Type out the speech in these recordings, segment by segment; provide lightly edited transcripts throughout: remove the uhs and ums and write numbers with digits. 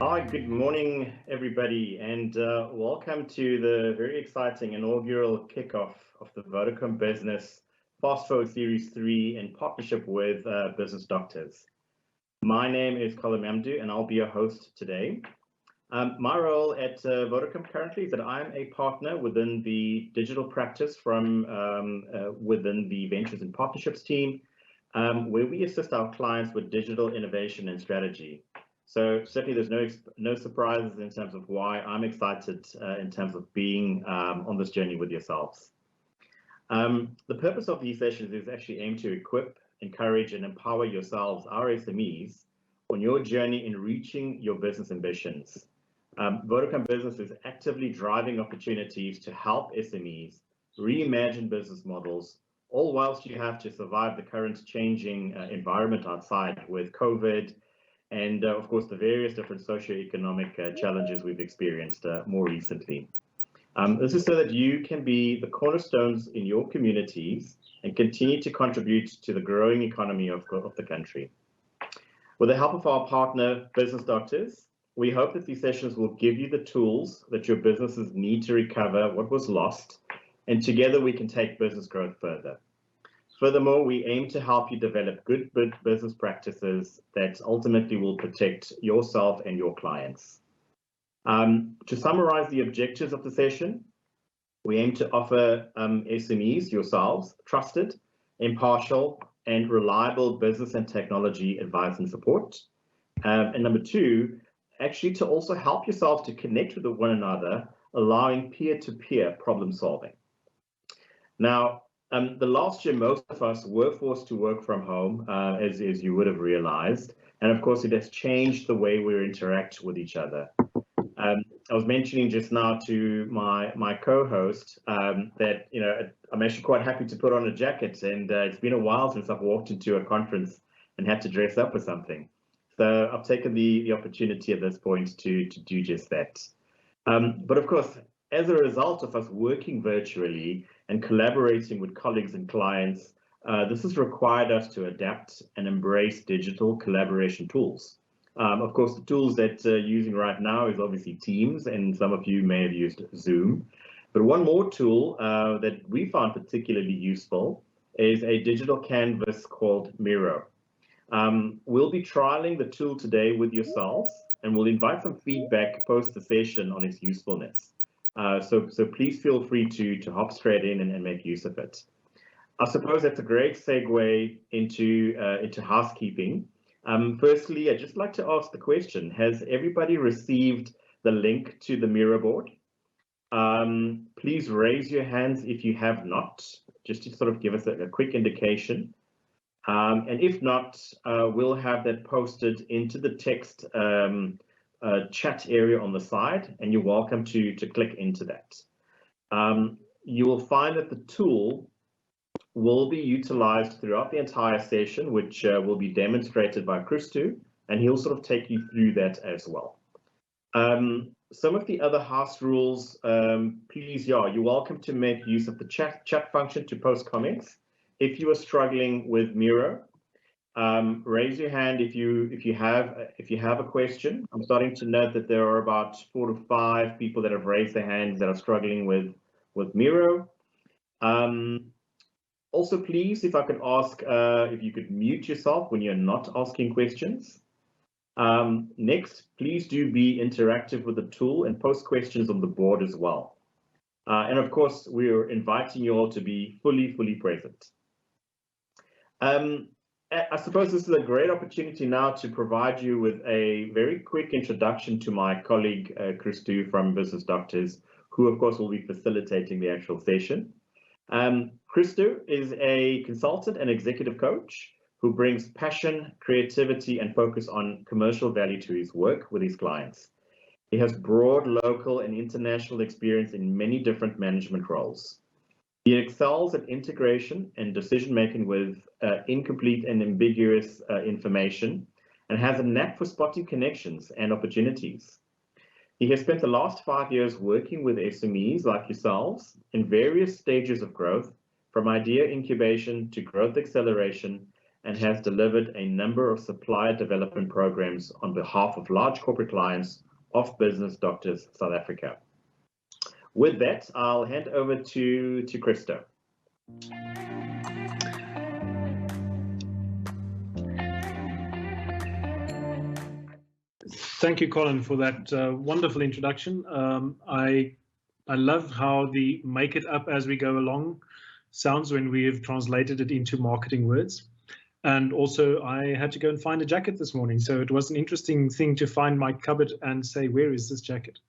Hi, good morning, everybody, and welcome to the very exciting inaugural kickoff of the Vodacom Business Fast Forward Series 3 in partnership with Business Doctors. My name is Collin Mamdoo, and I'll be your host today. My role at Vodacom currently is that I'm a partner within the digital practice from within the Ventures and Partnerships team, where we assist our clients with digital innovation and strategy. So certainly there's no surprises in terms of why I'm excited in terms of being on this journey with yourselves. The purpose of these sessions is actually aimed to equip, encourage, and empower yourselves, our SMEs, on your journey in reaching your business ambitions. Vodacom Business is actively driving opportunities to help SMEs reimagine business models, all whilst you have to survive the current changing environment outside with COVID, and of course, the various different socioeconomic challenges we've experienced more recently. This is so that you can be the cornerstones in your communities and continue to contribute to the growing economy of the country. With the help of our partner, Business Doctors, we hope that these sessions will give you the tools that your businesses need to recover what was lost, and together we can take business growth further. Furthermore, we aim to help you develop good business practices that ultimately will protect yourself and your clients. To summarize the objectives of the session, we aim to offer SMEs, yourselves, trusted, impartial, and reliable business and technology advice and support. And number two, actually to also help yourselves to connect with one another, allowing peer-to-peer problem solving. Now, the last year, most of us were forced to work from home, as you would have realized. And of course, it has changed the way we interact with each other. I was mentioning just now to my co-host that, I'm actually quite happy to put on a jacket, and it's been a while since I've walked into a conference and had to dress up with something. So I've taken the opportunity at this point to do just that. But of course, as a result of us working virtually and collaborating with colleagues and clients, this has required us to adapt and embrace digital collaboration tools. Of course, the tools that you're using right now is obviously Teams, and some of you may have used Zoom. But one more tool that we found particularly useful is a digital canvas called Miro. We'll be trialing the tool today with yourselves, and we'll invite some feedback post the session on its usefulness. So please feel free to hop straight in and make use of it. I suppose that's a great segue into housekeeping. Firstly, I'd just like to ask the question: has everybody received the link to the Miro board? Please raise your hands if you have not, just to sort of give us a quick indication. And if not, we'll have that posted into the text chat area on the side, and you're welcome to click into that. You will find that the tool will be utilized throughout the entire session, which will be demonstrated by Christo, and he'll sort of take you through that as well. Some of the other house rules, please, you're welcome to make use of the chat function to post comments. If you are struggling with Miro, raise your hand if you have a question. I'm starting to note that there are about 4 to 5 people that have raised their hands that are struggling with Miro. Also, please, if I could ask if you could mute yourself when you're not asking questions. Next, please do be interactive with the tool and post questions on the board as well. And of course, we're inviting you all to be fully present. I suppose this is a great opportunity now to provide you with a very quick introduction to my colleague, Christo from Business Doctors, who of course will be facilitating the actual session. Christo is a consultant and executive coach who brings passion, creativity, and focus on commercial value to his work with his clients. He has broad local and international experience in many different management roles. He excels at integration and decision-making with incomplete and ambiguous information, and has a knack for spotting connections and opportunities. He has spent the last 5 years working with SMEs like yourselves in various stages of growth, from idea incubation to growth acceleration, and has delivered a number of supplier development programs on behalf of large corporate clients of Business Doctors South Africa. With that, I'll hand over to Christo. Thank you, Collin, for that wonderful introduction. I love how the make it up as we go along sounds when we have translated it into marketing words. And also, I had to go and find a jacket this morning, so it was an interesting thing to find my cupboard and say, where is this jacket?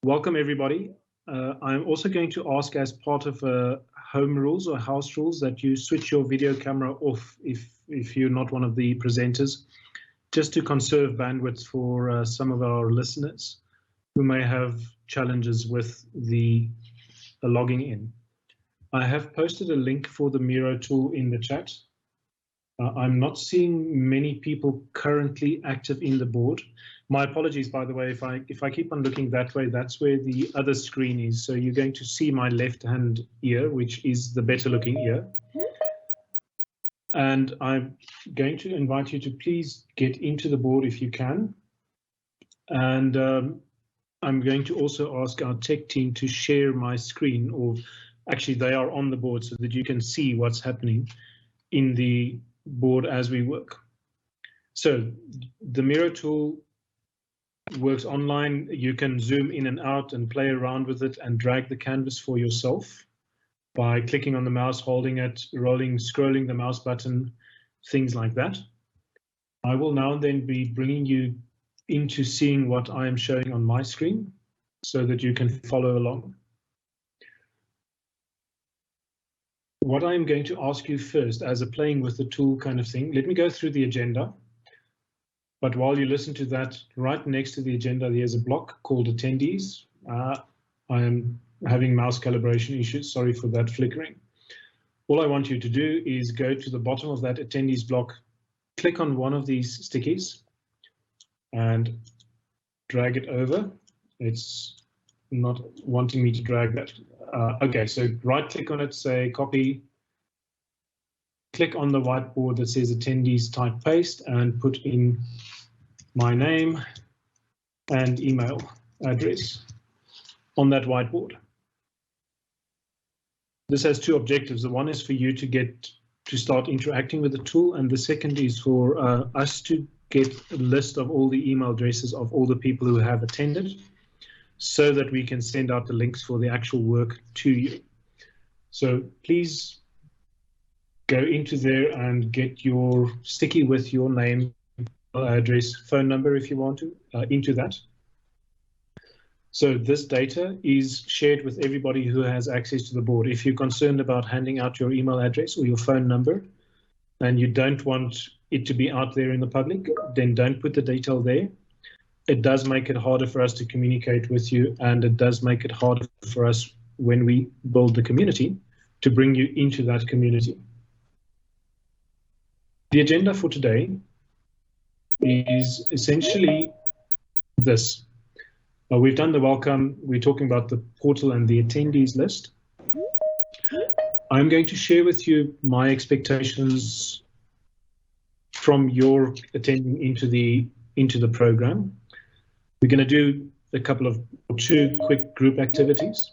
Welcome, everybody. I'm also going to ask, as part of home rules or house rules, that you switch your video camera off if you're not one of the presenters, just to conserve bandwidth for some of our listeners who may have challenges with the logging in. I have posted a link for the Miro tool in the chat. I'm not seeing many people currently active in the board. My apologies, by the way, if I keep on looking that way, that's where the other screen is. So you're going to see my left-hand ear, which is the better looking ear. And I'm going to invite you to please get into the board if you can. And I'm going to also ask our tech team to share my screen, or actually they are on the board so that you can see what's happening in the board as we work. So the Miro tool works online. You can zoom in and out and play around with it and drag the canvas for yourself by clicking on the mouse, holding it, rolling, scrolling the mouse button, things like that. I will now then be bringing you into seeing what I am showing on my screen so that you can follow along. What I'm going to ask you first, as a playing with the tool kind of thing, let me go through the agenda. But while you listen to that, right next to the agenda, there's a block called attendees. I am having mouse calibration issues. Sorry for that flickering. All I want you to do is go to the bottom of that attendees block, click on one of these stickies and drag it over. It's not wanting me to drag that. Okay, so right click on it, say copy, click on the whiteboard that says attendees, type paste and put in my name and email address on that whiteboard. This has two objectives. The one is for you to start interacting with the tool, and the second is for us to get a list of all the email addresses of all the people who have attended, so that we can send out the links for the actual work to you. So please go into there and get your sticky with your name, address, phone number if you want to, into that. So this data is shared with everybody who has access to the board. If you're concerned about handing out your email address or your phone number and you don't want it to be out there in the public, then don't put the detail there. It does make it harder for us to communicate with you, and it does make it harder for us when we build the community to bring you into that community. The agenda for today is essentially this. We've done the welcome. We're talking about the portal and the attendees list. I'm going to share with you my expectations from your attending into the program. We're going to do two quick group activities.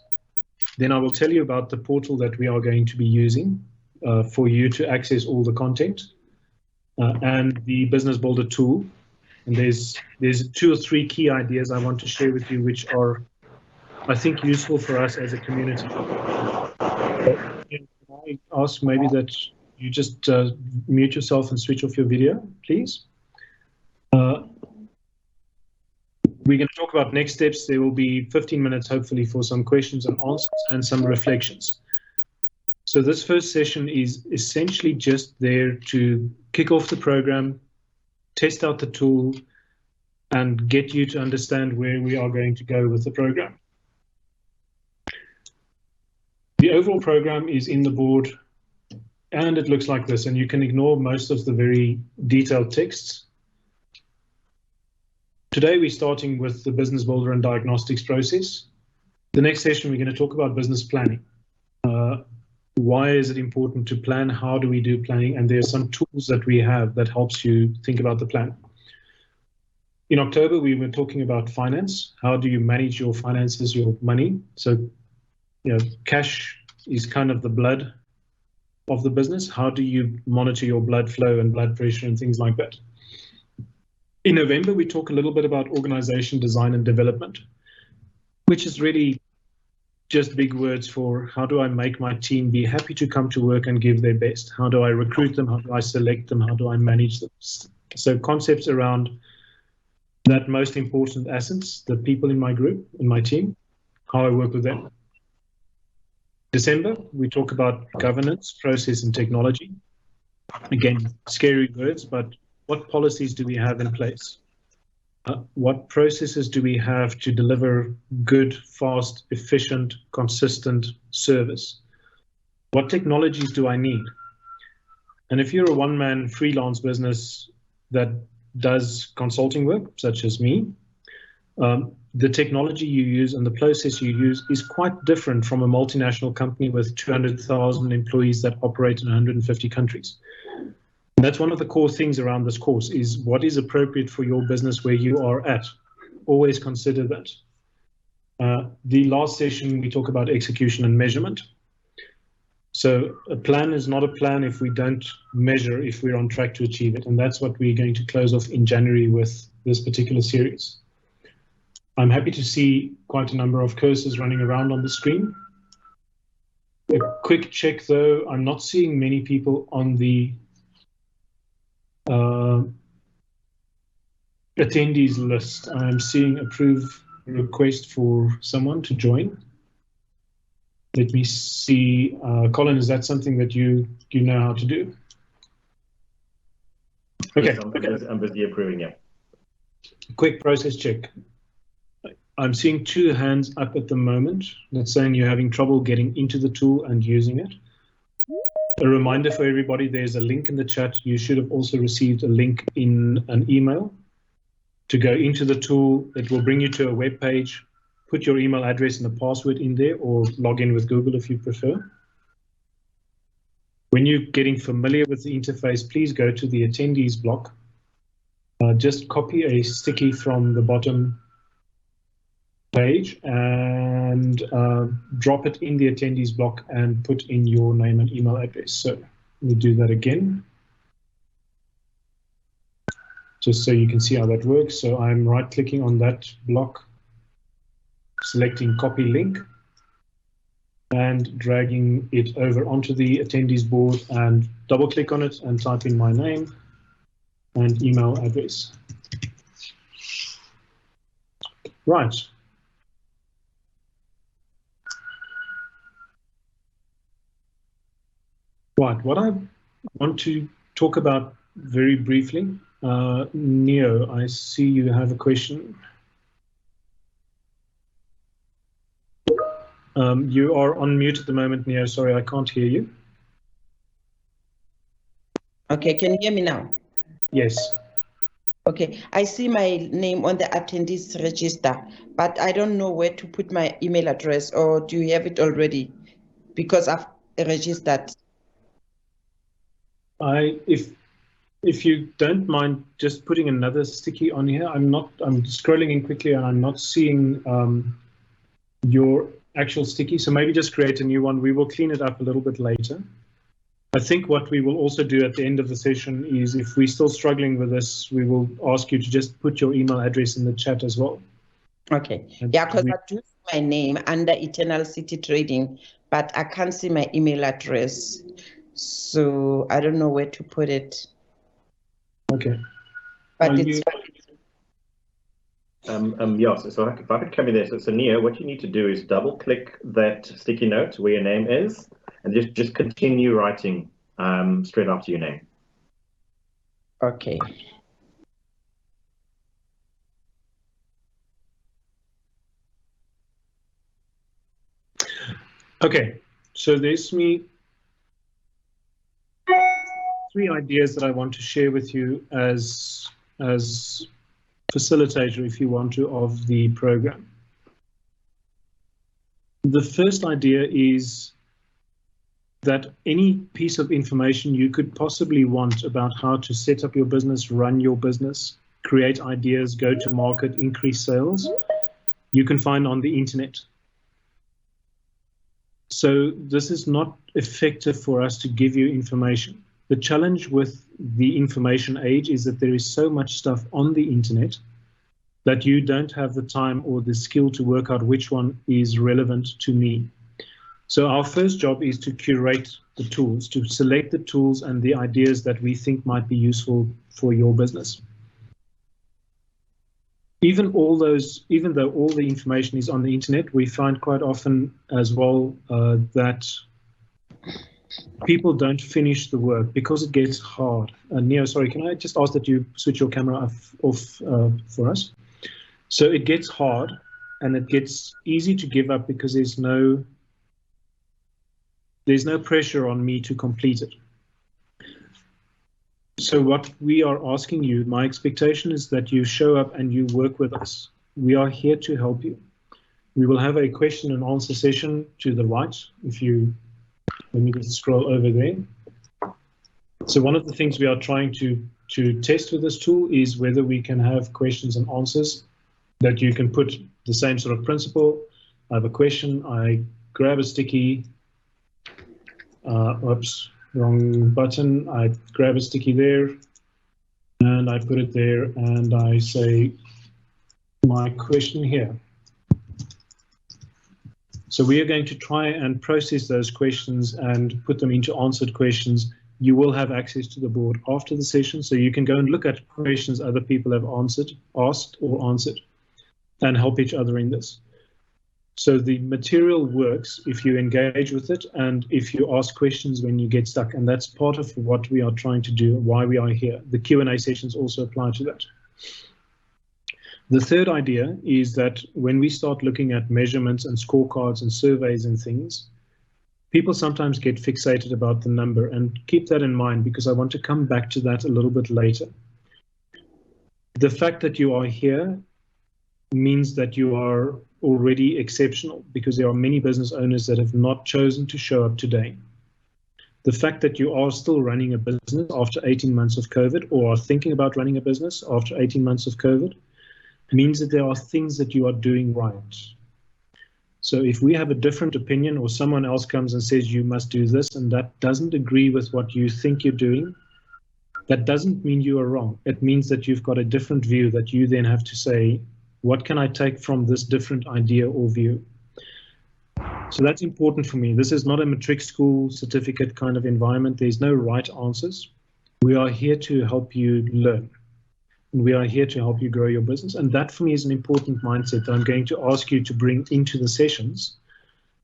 Then I will tell you about the portal that we are going to be using for you to access all the content and the Business Builder tool. And there's 2 or 3 key ideas I want to share with you, which are, I think, useful for us as a community. Can I ask maybe that you just mute yourself and switch off your video, please? We're going to talk about next steps. There will be 15 minutes, hopefully, for some questions and answers and some reflections. So this first session is essentially just there to kick off the program, test out the tool, and get you to understand where we are going to go with the program. The overall program is in the board, and it looks like this, and you can ignore most of the very detailed texts. Today, we're starting with the Business Builder and Diagnostics process. The next session, we're going to talk about business planning. Why is it important to plan? How do we do planning? And there are some tools that we have that helps you think about the plan. In October, we were talking about finance. How do you manage your finances, your money? So, cash is kind of the blood of the business. How do you monitor your blood flow and blood pressure and things like that? In November, we talk a little bit about organization design and development, which is really just big words for how do I make my team be happy to come to work and give their best? How do I recruit them? How do I select them? How do I manage them? So concepts around that most important assets, the people in my group, in my team, how I work with them. December, we talk about governance, process, and technology. Again, scary words, but what policies do we have in place? What processes do we have to deliver good, fast, efficient, consistent service? What technologies do I need? And if you're a one-man freelance business that does consulting work, such as me, the technology you use and the process you use is quite different from a multinational company with 200,000 employees that operate in 150 countries. And that's one of the core things around this course is what is appropriate for your business where you are at. Always consider that. The last session, we talk about execution and measurement. So a plan is not a plan if we don't measure if we're on track to achieve it. And that's what we're going to close off in January with this particular series. I'm happy to see quite a number of cursors running around on the screen. A quick check though, I'm not seeing many people on the attendees list. I'm seeing approve request for someone to join. Let me see, Collin, is that something that you know how to do? Okay. Yes, I'm busy approving, yeah. Quick process check. I'm seeing 2 hands up at the moment. That's saying you're having trouble getting into the tool and using it. A reminder for everybody, there's a link in the chat. You should have also received a link in an email to go into the tool. It will bring you to a web page. Put your email address and a password in there or log in with Google if you prefer. When you're getting familiar with the interface, please go to the attendees block. Just copy a sticky from the bottom page and drop it in the attendees block and put in your name and email address. So we'll do that again, just so you can see how that works. So I'm right-clicking on that block, selecting copy link, and dragging it over onto the attendees board and double-click on it and type in my name and email address. Right. Right, what I want to talk about very briefly, Neo, I see you have a question. You are on mute at the moment, Neo. Sorry, I can't hear you. Okay, can you hear me now? Yes. Okay, I see my name on the attendees register, but I don't know where to put my email address, or do you have it already? Because I've registered. If you don't mind just putting another sticky on here, I'm scrolling in quickly and I'm not seeing your actual sticky. So maybe just create a new one. We will clean it up a little bit later. I think what we will also do at the end of the session is if we're still struggling with this, we will ask you to just put your email address in the chat as well. Okay. Yeah, because I do see my name under Eternal City Trading, but I can't see my email address. So I don't know where to put it. Okay. But it's yeah, so if I could come in there. So Neo, what you need to do is double click that sticky note where your name is and just continue writing straight after your name. okay. Okay, so there's 3 ideas that I want to share with you as facilitator, if you want to, of the program. The first idea is that any piece of information you could possibly want about how to set up your business, run your business, create ideas, go to market, increase sales, you can find on the internet. So this is not effective for us to give you information. The challenge with the information age is that there is so much stuff on the internet that you don't have the time or the skill to work out which one is relevant to me. So our first job is to curate the tools, to select the tools and the ideas that we think might be useful for your business. Even though all the information is on the internet, we find quite often as well that people don't finish the work because it gets hard. Neo, sorry, can I just ask that you switch your camera off for us? So it gets hard and it gets easy to give up because there's no pressure on me to complete it. So what we are asking you, my expectation is that you show up and you work with us. We are here to help you. We will have a question and answer session to the right. Let me just scroll over there. So one of the things we are trying to test with this tool is whether we can have questions and answers that you can put the same sort of principle. I have a question, I grab a sticky, oops, wrong button. I grab a sticky there and I put it there and I say my question here. So we are going to try and process those questions and put them into answered questions. You will have access to the board after the session, so you can go and look at questions other people have asked or answered, and help each other in this. So the material works if you engage with it and if you ask questions when you get stuck, and that's part of what we are trying to do, why we are here. The Q&A sessions also apply to that. The third idea is that when we start looking at measurements and scorecards and surveys and things, people sometimes get fixated about the number, and keep that in mind because I want to come back to that a little bit later. The fact that you are here means that you are already exceptional because there are many business owners that have not chosen to show up today. The fact that you are still running a business after 18 months of COVID or are thinking about running a business after 18 months of COVID means that there are things that you are doing right. So if we have a different opinion or someone else comes and says you must do this and that doesn't agree with what you think you're doing, that doesn't mean you are wrong. It means that you've got a different view that you then have to say, what can I take from this different idea or view? So that's important for me. This is not a matric school certificate kind of environment. There's no right answers. We are here to help you learn. And we are here to help you grow your business. And that for me is an important mindset that I'm going to ask you to bring into the sessions,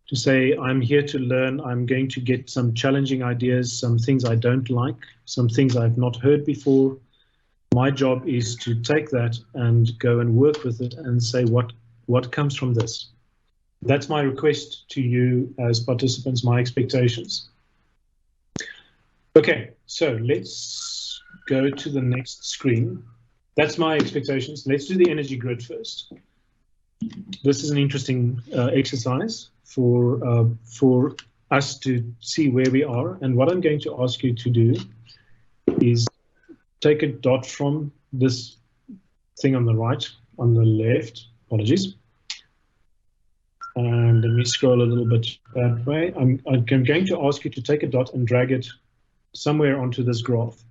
to say, I'm here to learn. I'm going to get some challenging ideas, some things I don't like, some things I've not heard before. My job is to take that and go and work with it and say what comes from this. That's my request to you as participants, my expectations. Okay, so let's go to the next screen. That's my expectations. Let's do the energy grid first. This is an interesting exercise for us to see where we are. And what I'm going to ask you to do is take a dot from this thing on the right, on the left, apologies. And let me scroll a little bit that way. I'm going to ask you to take a dot and drag it somewhere onto this graph.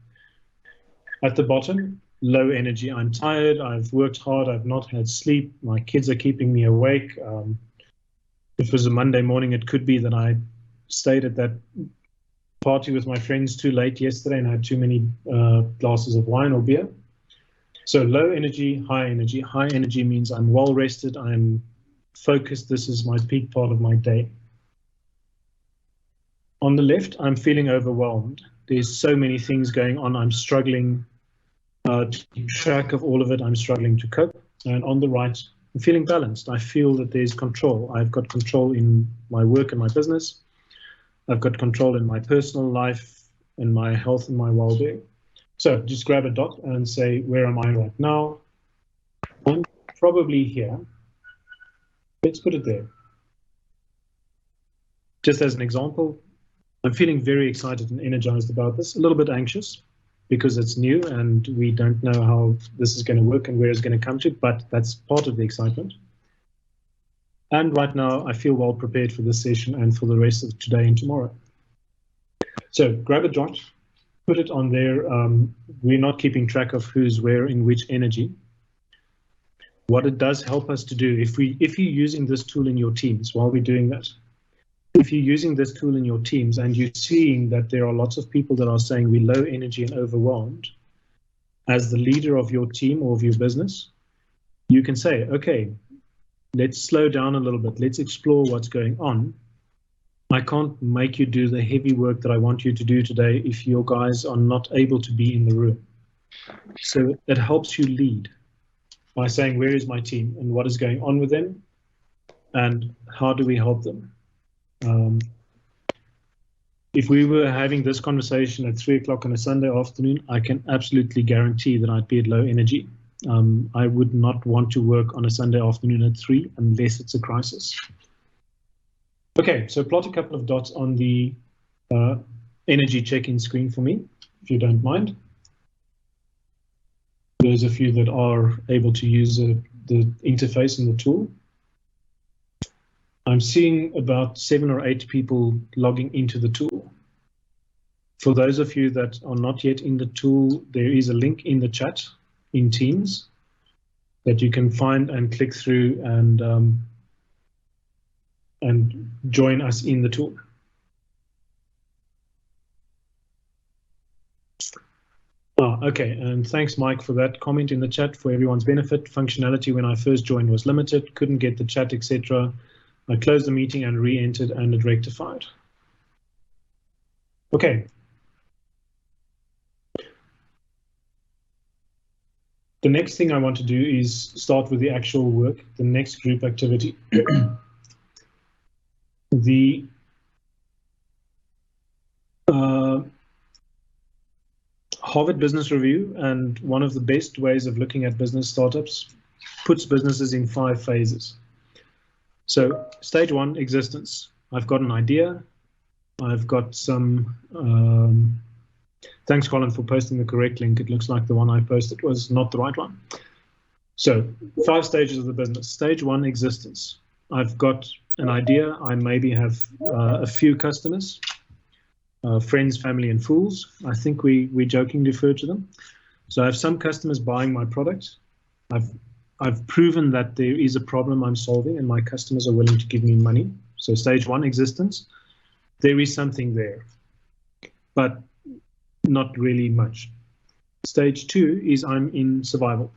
At the bottom, low energy. I'm tired, I've worked hard, I've not had sleep, my kids are keeping me awake. If it was a Monday morning, it could be that I stayed at that party with my friends too late yesterday and had too many glasses of wine or beer. So low energy, high energy. High energy means I'm well rested, I'm focused, this is my peak part of my day. On the left, I'm feeling overwhelmed. There's so many things going on, I'm struggling to keep track of all of it, I'm struggling to cope. And on the right, I'm feeling balanced. I feel that there's control. I've got control in my work and my business. I've got control in my personal life, in my health and my well-being. So just grab a dot and say, where am I right now? I'm probably here. Let's put it there. Just as an example, I'm feeling very excited and energized about this, a little bit anxious because it's new and we don't know how this is going to work and where it's going to come to, but that's part of the excitement. And right now, I feel well prepared for this session and for the rest of today and tomorrow. So grab a jot, put it on there. We're not keeping track of who's where in which energy. What it does help us to do, if you're using this tool in your teams while we're doing that, if you're using this tool in your teams and you're seeing that there are lots of people that are saying we're low energy and overwhelmed, as the leader of your team or of your business, you can say, okay, let's slow down a little bit. Let's explore what's going on. I can't make you do the heavy work that I want you to do today if your guys are not able to be in the room. So it helps you lead by saying, where is my team and what is going on with them and how do we help them? If we were having this conversation at 3 o'clock on a Sunday afternoon, I can absolutely guarantee that I'd be at low energy. I would not want to work on a Sunday afternoon at 3 unless it's a crisis. Okay, so plot a couple of dots on the energy check-in screen for me, if you don't mind. Those of you that are able to use the interface and the tool. I'm seeing about 7 or 8 people logging into the tool. For those of you that are not yet in the tool, there is a link in the chat in Teams that you can find and click through and join us in the tool. Okay, and thanks, Mike, for that comment in the chat. For everyone's benefit, functionality when I first joined was limited, couldn't get the chat, etc. I closed the meeting and re-entered and it rectified. Okay. The next thing I want to do is start with the actual work, the next group activity. The Harvard Business Review, and one of the best ways of looking at business startups, puts businesses in 5 phases. So stage 1, existence. I've got an idea. I've got some, thanks Collin for posting the correct link. It looks like the one I posted was not the right one. So 5 stages of the business. Stage 1, existence. I've got an idea. I maybe have a few customers, friends, family, and fools. I think we jokingly refer to them. So I have some customers buying my product. I've proven that there is a problem I'm solving and my customers are willing to give me money. So stage 1, existence. There is something there, but not really much. Stage 2 is I'm in survival.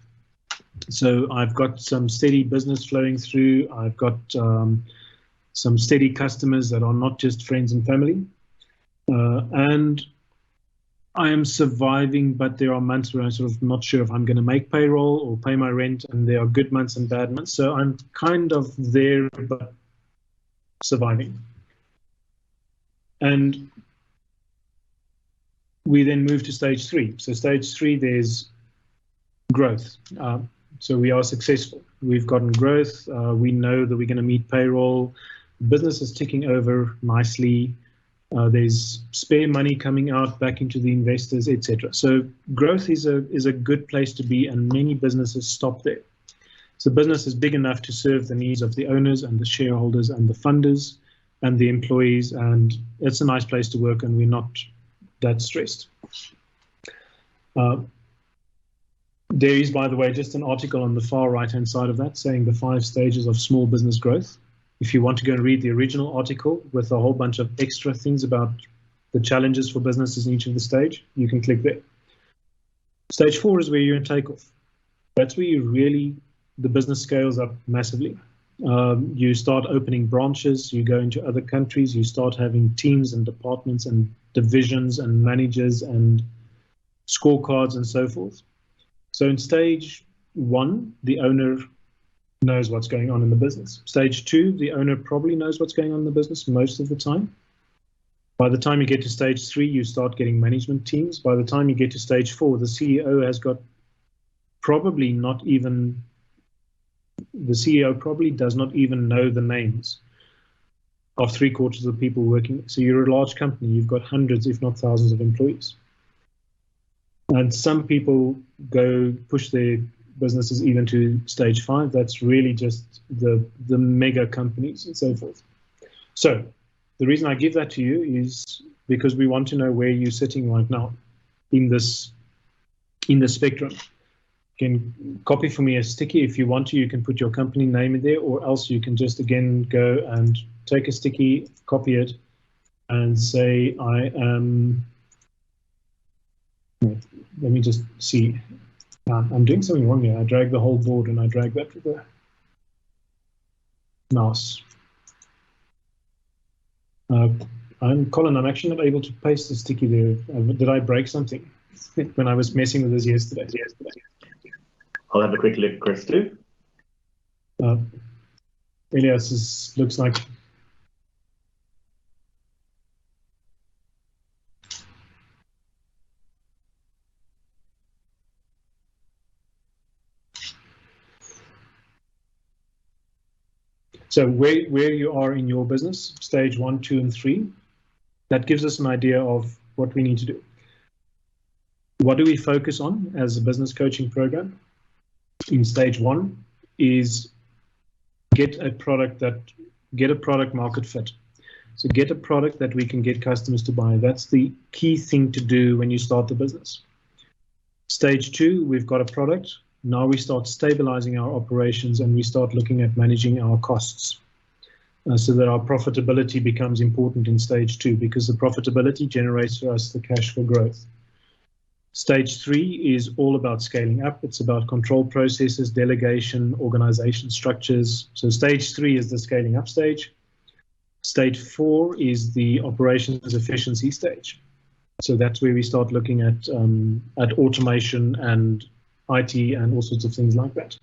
So I've got some steady business flowing through. I've got some steady customers that are not just friends and family. And I am surviving, but there are months where I'm sort of not sure if I'm going to make payroll or pay my rent, and there are good months and bad months. So I'm kind of there, but surviving. And we then move to stage 3. So stage 3, there's growth. So we are successful. We've gotten growth. We know that we're going to meet payroll. Business is ticking over nicely. There's spare money coming out back into the investors, etc. So growth is a good place to be, and many businesses stop there. So business is big enough to serve the needs of the owners and the shareholders and the funders and the employees, and it's a nice place to work, and we're not that stressed. There is, by the way, just an article on the far right-hand side of that saying the 5 stages of small business growth. If you want to go and read the original article with a whole bunch of extra things about the challenges for businesses in each of the stage, you can click there. Stage 4 is where you're in takeoff. That's where you really, the business scales up massively. You start opening branches, you go into other countries, you start having teams and departments and divisions and managers and scorecards and so forth. So in stage 1, the owner knows what's going on in the business. Stage 2, the owner probably knows what's going on in the business most of the time. By the time you get to stage 3, you start getting management teams. By the time you get to stage 4, the CEO has got probably not even, the CEO probably does not even know the names of 3/4 of the people working. So you're a large company, you've got hundreds, if not thousands of employees. And some people go push their businesses even to stage 5. That's really just the mega companies and so forth. So the reason I give that to you is because we want to know where you're sitting right now in this spectrum. You can copy for me a sticky if you want to. You can put your company name in there, or else you can just again go and take a sticky, copy it, and say I am. Let me just see. I'm doing something wrong here. I drag the whole board and I drag that with the mouse. I'm Collin. I'm actually not able to paste the sticky there. Did I break something when I was messing with this yesterday? I'll have a quick look, Christo. Elias looks like. So where you are in your business, stage 1, 2, and 3, that gives us an idea of what we need to do. What do we focus on as a business coaching program? In stage 1 is get a product market fit. So get a product that we can get customers to buy. That's the key thing to do when you start the business. Stage 2, we've got a product. Now we start stabilizing our operations and we start looking at managing our costs so that our profitability becomes important in stage 2, because the profitability generates for us the cash for growth. Stage 3 is all about scaling up. It's about control processes, delegation, organization structures. So stage 3 is the scaling up stage. Stage 4 is the operations efficiency stage. So that's where we start looking at automation and IT and all sorts of things like that.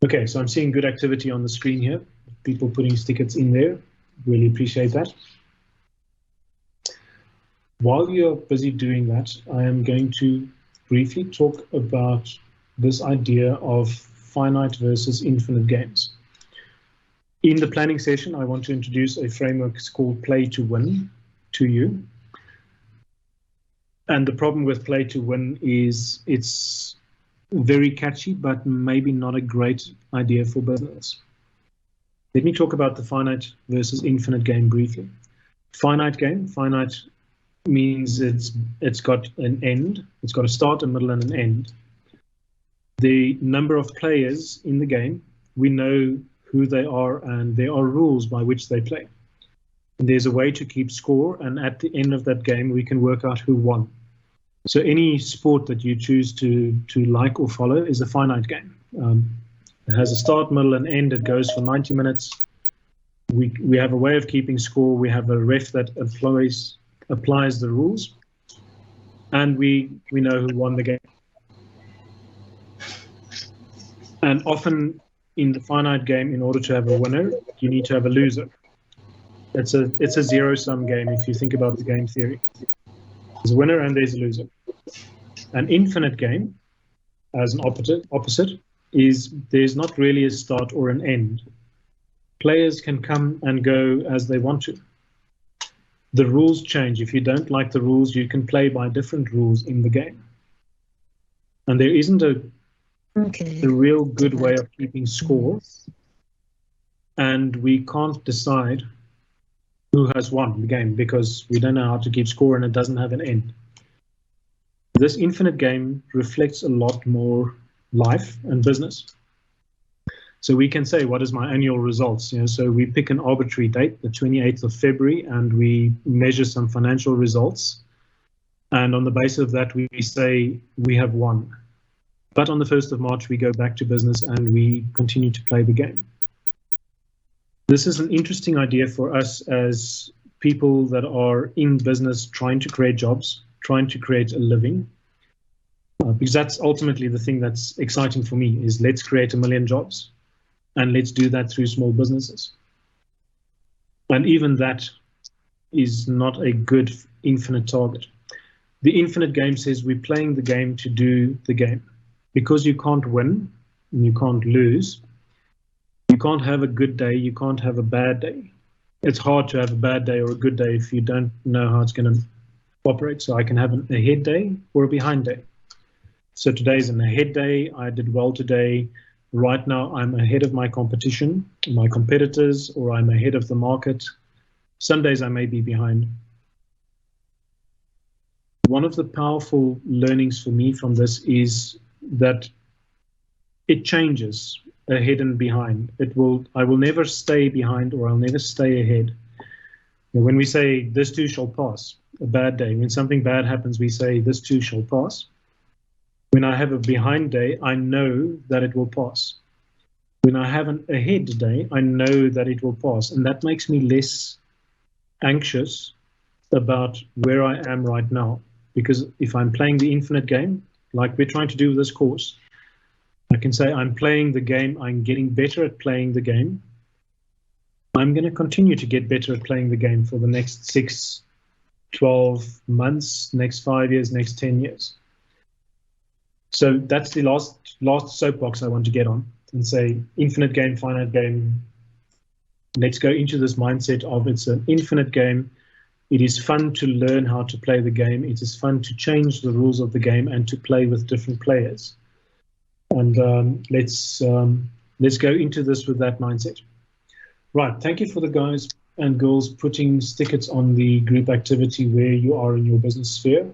Okay, so I'm seeing good activity on the screen here. People putting stickers in there. Really appreciate that. While you're busy doing that, I am going to briefly talk about this idea of finite versus infinite games. In the planning session, I want to introduce a framework called Play to Win to you. And the problem with Play to Win is it's very catchy, but maybe not a great idea for business. Let me talk about the finite versus infinite game briefly. Finite game, finite means it's got an end. It's got a start, a middle, and an end. The number of players in the game, we know who they are, and there are rules by which they play. And there's a way to keep score, and at the end of that game, we can work out who won. So any sport that you choose to like or follow is a finite game. It has a start, middle, and end. It goes for 90 minutes. We have a way of keeping score. We have a ref that applies the rules, and we know who won the game. And often in the finite game, in order to have a winner, you need to have a loser. It's a zero-sum game if you think about the game theory. There's a winner and there's a loser. An infinite game, as an opposite, is there's not really a start or an end. Players can come and go as they want to. The rules change. If you don't like the rules, you can play by different rules in the game. And there isn't a real good way of keeping score. And we can't decide who has won the game because we don't know how to keep score and it doesn't have an end. This infinite game reflects a lot more life and business. So we can say, what is my annual results? So we pick an arbitrary date, the 28th of February, and we measure some financial results. And on the basis of that, we say we have won. But on the 1st of March, we go back to business and we continue to play the game. This is an interesting idea for us as people that are in business trying to create jobs, trying to create a living. Because that's ultimately the thing that's exciting for me is let's create 1 million jobs. And let's do that through small businesses. And even that is not a good infinite target. The infinite game says we're playing the game to do the game. Because you can't win and you can't lose, we're can't have a good day, you can't have a bad day. It's hard to have a bad day or a good day if you don't know how it's going to operate. So I can have an ahead day or a behind day. So today's an ahead day. I did well today. Right now, I'm ahead of my competition, my competitors, or I'm ahead of the market. Some days I may be behind. One of the powerful learnings for me from this is that it changes ahead and behind. I will never stay behind, or I'll never stay ahead. When we say this too shall pass, a bad day, when something bad happens, we say this too shall pass. When I have a behind day, I know that it will pass. When I have an ahead day, I know that it will pass. And that makes me less anxious about where I am right now. Because if I'm playing the infinite game, like we're trying to do with this course, I can say I'm playing the game, I'm getting better at playing the game. I'm going to continue to get better at playing the game for the next 6, 12 months, next 5 years, next 10 years. So that's the last soapbox I want to get on and say infinite game, finite game. Let's go into this mindset of it's an infinite game. It is fun to learn how to play the game. It is fun to change the rules of the game and to play with different players. And let's go into this with that mindset. Right, thank you for the guys and girls putting stickers on the group activity where you are in your business sphere.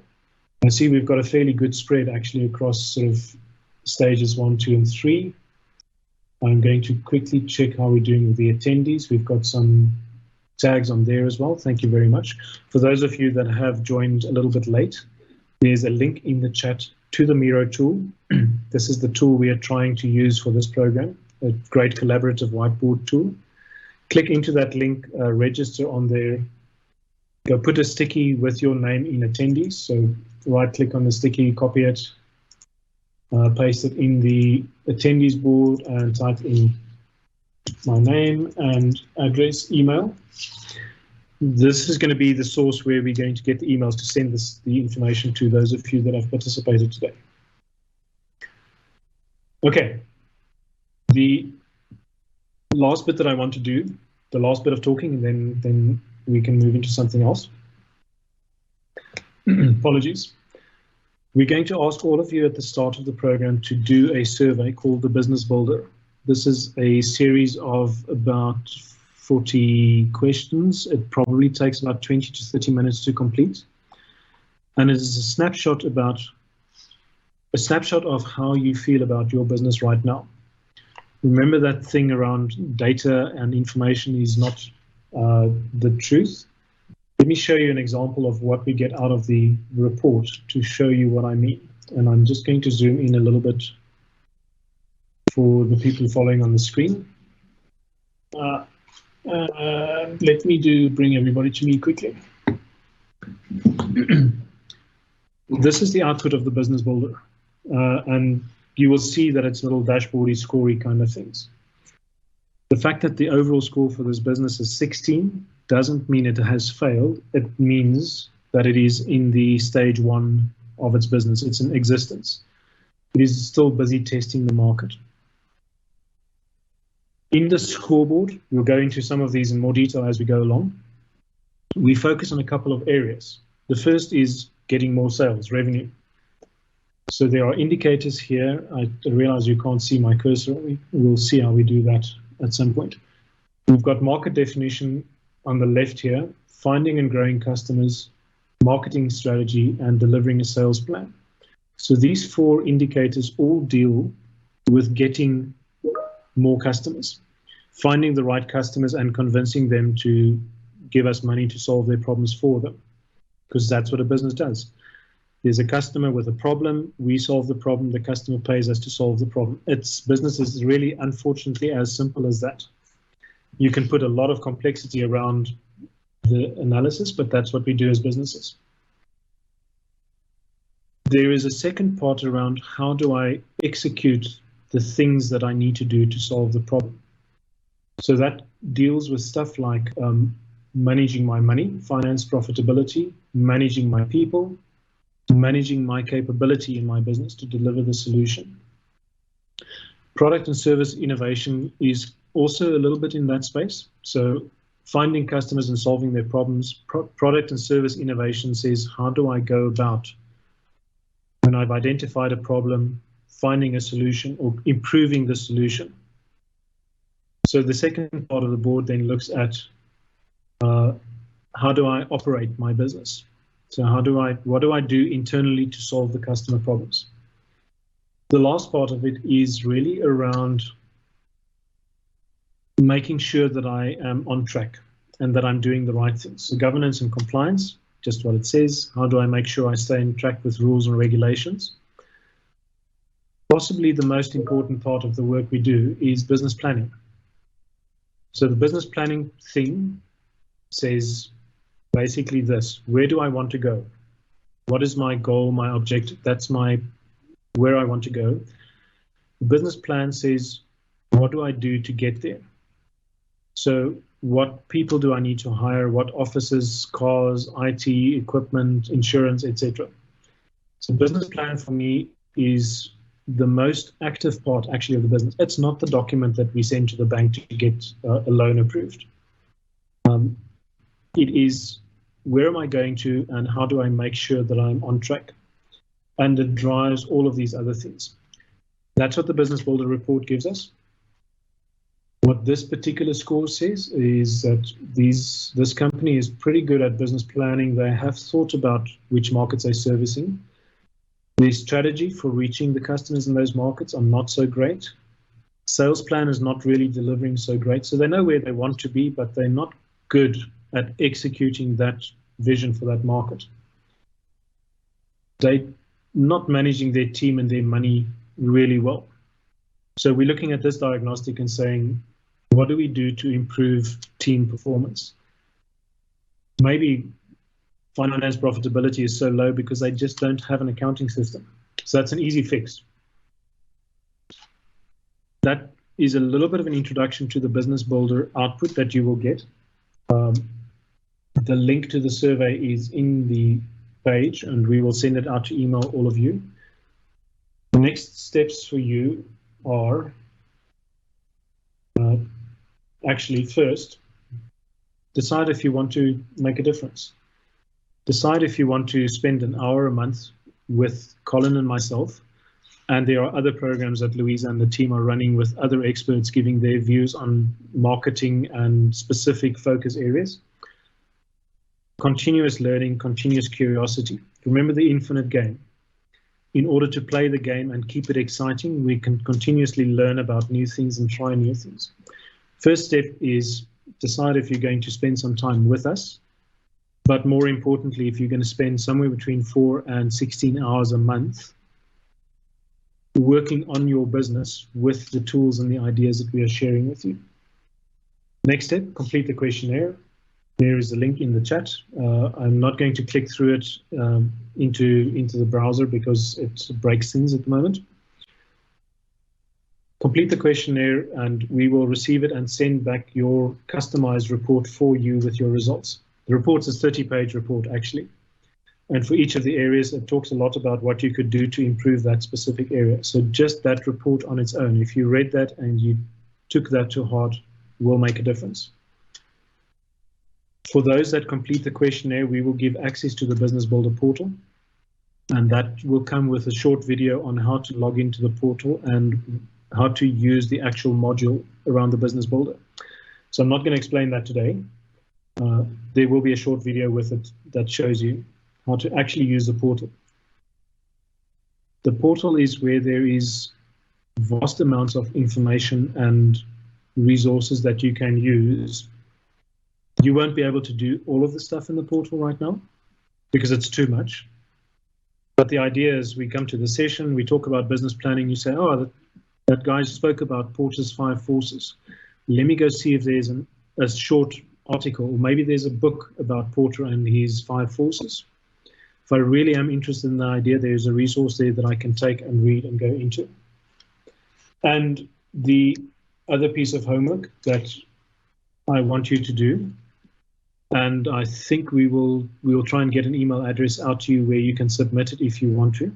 I see we've got a fairly good spread actually across sort of stages 1, 2, and 3. I'm going to quickly check how we're doing with the attendees. We've got some tags on there as well. Thank you very much. For those of you that have joined a little bit late, there's a link in the chat to the Miro tool. This is the tool we are trying to use for this program, a great collaborative whiteboard tool. Click into that link, register on there. Go put a sticky with your name in attendees. So right click on the sticky, copy it, paste it in the attendees board and type in my name and address, email. This is going to be the source where we're going to get the emails to send the information to those of you that have participated today. Okay, the last bit that I want to do, the last bit of talking, and then we can move into something else. Apologies. We're going to ask all of you at the start of the program to do a survey called the Business Builder. This is a series of about 40 questions. It probably takes about 20 to 30 minutes to complete. And it is a snapshot of how you feel about your business right now. Remember that thing around data and information is not the truth. Let me show you an example of what we get out of the report to show you what I mean. And I'm just going to zoom in a little bit for the people following on the screen. Let me bring everybody to me quickly. This is the output of the Business Builder. And you will see that it's little dashboardy, scorey kind of things. The fact that the overall score for this business is 16 doesn't mean it has failed. It means that it is in the stage 1 of its business. It's in existence. It is still busy testing the market. In the scoreboard, we'll go into some of these in more detail as we go along. We focus on a couple of areas. The first is getting more sales, revenue. So there are indicators here. I realize you can't see my cursor. We'll see how we do that at some point. We've got market definition on the left here, finding and growing customers, marketing strategy, and delivering a sales plan. So these 4 indicators all deal with getting more customers, finding the right customers and convincing them to give us money to solve their problems for them, because that's what a business does. There's a customer with a problem, we solve the problem, the customer pays us to solve the problem. Business is really, unfortunately, as simple as that. You can put a lot of complexity around the analysis, but that's what we do as businesses. There is a second part around how do I execute the things that I need to do to solve the problem. So that deals with stuff like managing my money, finance, profitability, managing my people, managing my capability in my business to deliver the solution. Product and service innovation is also a little bit in that space. So finding customers and solving their problems. Product and service innovation says, how do I go about when I've identified a problem, finding a solution or improving the solution? So the second part of the board then looks at how do I operate my business? So what do I do internally to solve the customer problems? The last part of it is really around making sure that I am on track and that I'm doing the right things. So governance and compliance, just what it says. How do I make sure I stay on track with rules and regulations? Possibly the most important part of the work we do is business planning. So the business planning thing says basically this: where do I want to go? What is my goal, my objective? That's where I want to go. The business plan says, what do I do to get there? So what people do I need to hire? What offices, cars, IT, equipment, insurance, etc. So business plan for me is the most active part actually of the business. It's not the document that we send to the bank to get a loan approved. It is, where am I going to and how do I make sure that I'm on track? And it drives all of these other things. That's what the Business Builder report gives us. What this particular score says is that this company is pretty good at business planning. They have thought about which markets they're servicing. Their strategy for reaching the customers in those markets are not so great. Sales plan is not really delivering so great. So they know where they want to be, but they're not good at executing that vision for that market. They're not managing their team and their money really well. So we're looking at this diagnostic and saying, what do we do to improve team performance? Maybe finance profitability is so low because they just don't have an accounting system. So that's an easy fix. That is a little bit of an introduction to the Business Builder output that you will get. The link to the survey is in the page, and we will send it out to email all of you. The next steps for you are actually first, decide if you want to make a difference. Decide if you want to spend an hour a month with Collin and myself. And there are other programs that Louisa and the team are running with other experts giving their views on marketing and specific focus areas. Continuous learning, continuous curiosity. Remember the infinite game. In order to play the game and keep it exciting, we can continuously learn about new things and try new things. First step is decide if you're going to spend some time with us, but more importantly, if you're going to spend somewhere between 4 and 16 hours a month working on your business with the tools and the ideas that we are sharing with you. Next step, complete the questionnaire. There is a link in the chat. I'm not going to click through it into the browser because it breaks things at the moment. Complete the questionnaire and we will receive it and send back your customized report for you with your results. The report's a 30-page report actually. And for each of the areas, it talks a lot about what you could do to improve that specific area. So just that report on its own, if you read that and you took that to heart, will make a difference. For those that complete the questionnaire, we will give access to the Business Builder portal, and that will come with a short video on how to log into the portal and how to use the actual module around the Business Builder. So I'm not going to explain that today. There will be a short video with it that shows you how to actually use the portal. The portal is where there is vast amounts of information and resources that you can use. You won't be able to do all of the stuff in the portal right now because it's too much. But the idea is we come to the session, we talk about business planning, you say, oh, that guy spoke about Porter's 5 forces. Let me go see if there's a short article, or maybe there's a book about Porter and his 5 forces. If I really am interested in the idea, there's a resource there that I can take and read and go into. And the other piece of homework that I want you to do, and I think we will try and get an email address out to you where you can submit it if you want to,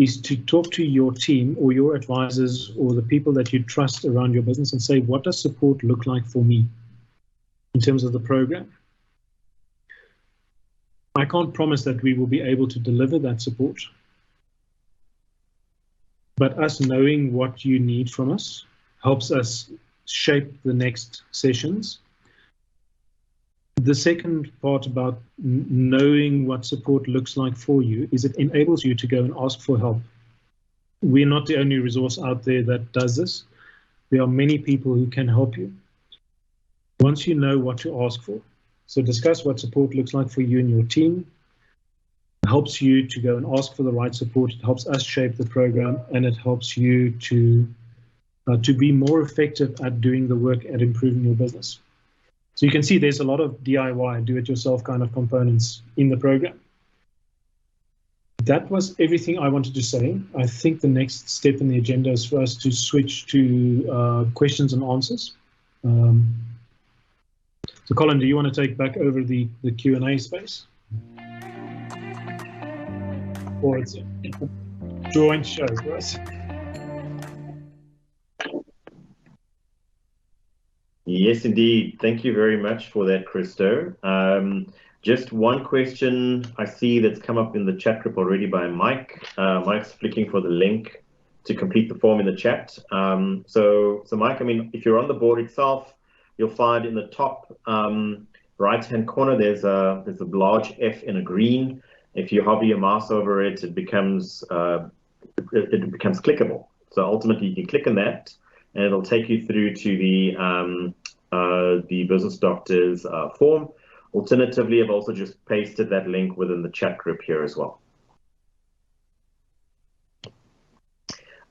is to talk to your team or your advisors or the people that you trust around your business and say, what does support look like for me in terms of the program? I can't promise that we will be able to deliver that support, but us knowing what you need from us helps us shape the next sessions. The second part about knowing what support looks like for you is it enables you to go and ask for help. We're not the only resource out there that does this. There are many people who can help you. Once you know what to ask for, so discuss what support looks like for you and your team. It helps you to go and ask for the right support. It helps us shape the program, and it helps you to be more effective at doing the work at improving your business. So you can see there's a lot of DIY, do-it-yourself kind of components in the program. That was everything I wanted to say. I think the next step in the agenda is for us to switch to questions and answers. So Collin, do you want to take back over the Q&A space? Or it's a joint show for us? Yes, indeed. Thank you very much for that, Christo. Just one question I see that's come up in the chat group already by Mike. Mike's flicking for the link to complete the form in the chat. So Mike, I mean, if you're on the board itself, you'll find in the top right-hand corner, there's a large F in a green. If you hover your mouse over it, it becomes clickable. So ultimately, you can click on that, and it'll take you through to the Business Doctors form. Alternatively, I've also just pasted that link within the chat group here as well.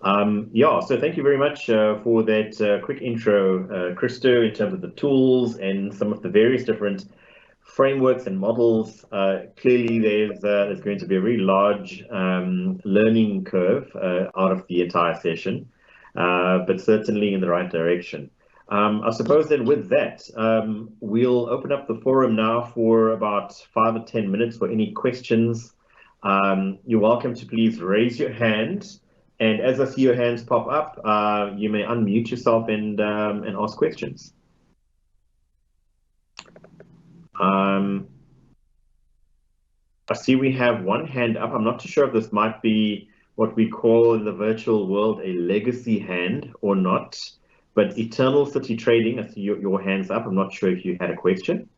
Yeah, so thank you very much for that quick intro, Christo, in terms of the tools and some of the various different frameworks and models. Clearly, there's going to be a very large learning curve out of the entire session, but certainly in the right direction. I suppose then with that, we'll open up the forum now for about 5 or 10 minutes for any questions. You're welcome to please raise your hand. And as I see your hands pop up, you may unmute yourself and ask questions. I see we have one hand up. I'm not too sure if this might be what we call in the virtual world a legacy hand or not. But Eternal City Trading, I see your hands up. I'm not sure if you had a question.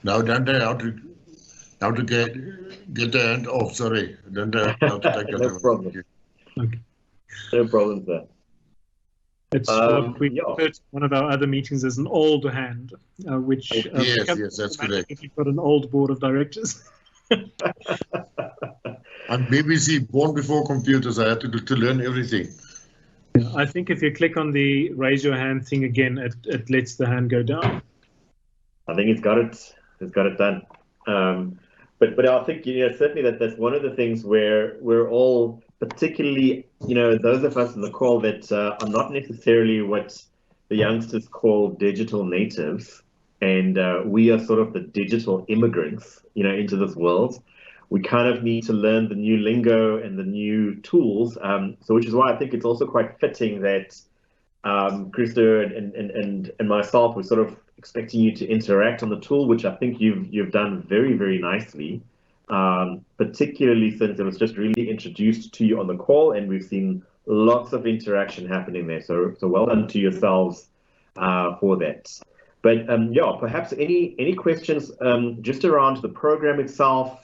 Now, Dante, how to get the hand off? Sorry, Dante, how to take it No problem. Okay. No problem, sir. It's what we refer to one of our other meetings as an old hand, which yes, that's correct. If you've got an old board of directors. I'm BBC, born before computers. I had to learn everything. Yeah, I think if you click on the raise your hand thing again, it lets the hand go down. I think it's got it done. But I think certainly that's one of the things where we're all, particularly those of us in the call that are not necessarily what the youngsters call digital natives, and we are sort of the digital immigrants into this world. We kind of need to learn the new lingo and the new tools. So which is why I think it's also quite fitting that Christo and myself were sort of expecting you to interact on the tool, which I think you've done very, very nicely, particularly since it was just really introduced to you on the call, and we've seen lots of interaction happening there. So well done to yourselves for that. But yeah, perhaps any questions just around the program itself,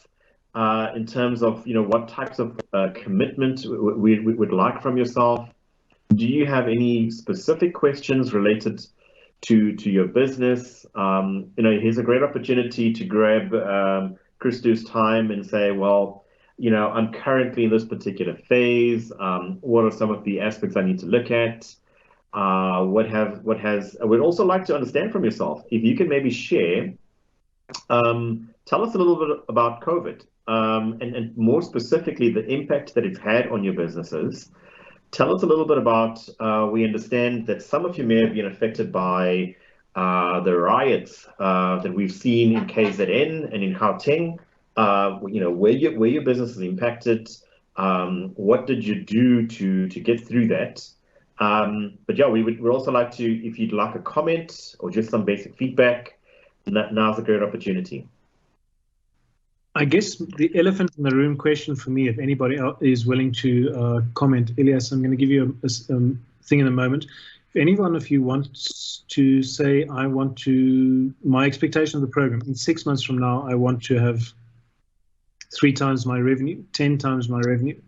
in terms of what types of commitment we would like from yourself. Do you have any specific questions related to your business? Here's a great opportunity to grab Christo's time and say, well, I'm currently in this particular phase. What are some of the aspects I need to look at? I would also like to understand from yourself, if you can maybe share, tell us a little bit about COVID, and more specifically, the impact that it's had on your businesses. Tell us a little bit about, we understand that some of you may have been affected by the riots that we've seen in KZN and in Gauteng. Where your business is impacted. What did you do to get through that? But yeah, we'd also like to, if you'd like a comment or just some basic feedback, now's a great opportunity. I guess the elephant in the room question for me, if anybody else is willing to comment, Elias, I'm going to give you a thing in a moment. If any one of you wants to say, my expectation of the program, in 6 months from now, I want to have 3 times my revenue, 10 times my revenue,